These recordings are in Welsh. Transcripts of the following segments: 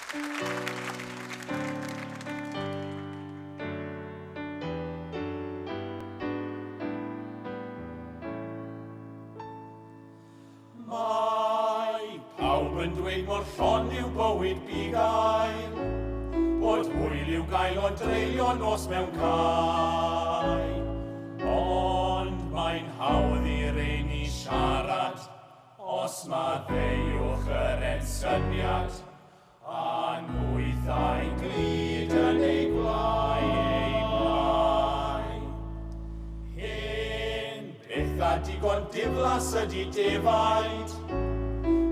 Mae pawb yn dweud mor llon yw bywyd bugail, bod hwyliog gael o'n dreulio nos mewn cae. Ond mae'n hawdd i'r ein i siarad, os mae ddeiwch yr ensyniad, a'n gwythau glyd yn ei gwlau ei blai. Hyn beth a digon diflas ydi defaid,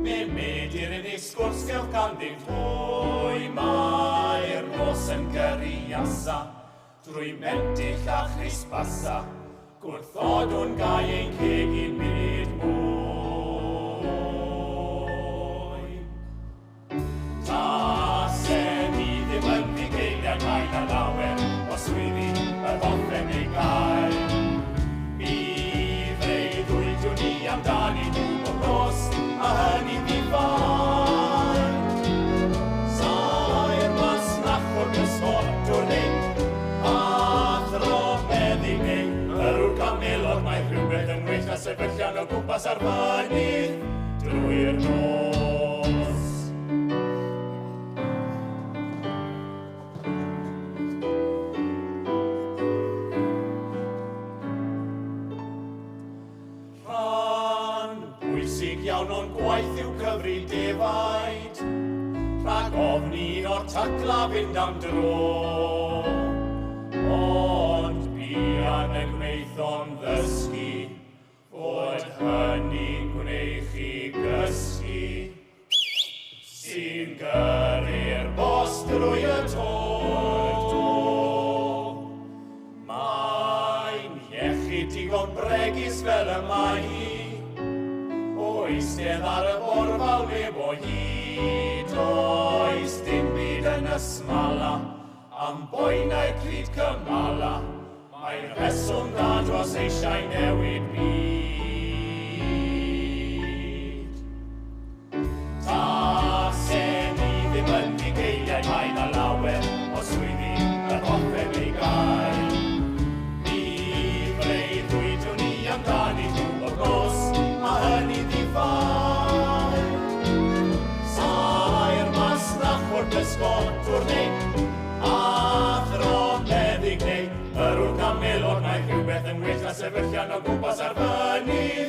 me medir yn ei sgwrs gael ganddynt hwy. Mae'r nos yn gyrru asa, drwy mendill a chrisbasa, gwrthod o'n gai ein cegin byd mwy. Tasen i ddim yn Bugeiliaid Cân y Lawen, os swyddi y hoffen ei gael. Mi freuddwydwn ni amdani o'r nos, a hynny fi fain. Sa'r masnach o'r gysgod o'r lein, a thromeddig neu, yr wr camelog mae rhywbeth yn well na sefyllian o gwmpas ar fynydd drwy'r nos. Rhan bwysig iawn o'n gwaith yw cyfri defaid, rhag ofni o'r tacla fynd am dro. Ond buan y gwneithon ddysgu, fod hynny'n gwneud chi gysgu, sy'n gyrru'r bos drwy y to. Mae'n iechyd digon bregus fel y mae hi, o eistedd ar y borfal neb o hyd. Oes dim byd yn ysmala, am boenau cryd cymala, mae'r rheswm dda dros eisiau newid byd. Tasen i ddim yn Bugeiliaid Cân y Lawen, os swyddi yr hoffen ei gael. Mi freuddwydwn ni amdani o'r nos, a hynny ddi fain. Sa'r masnach o'r bysgod o'r nein, a thromeddig neu, yr wr camelog mae rhywbeth yn well na sefyllian o gwmpas ar fynydd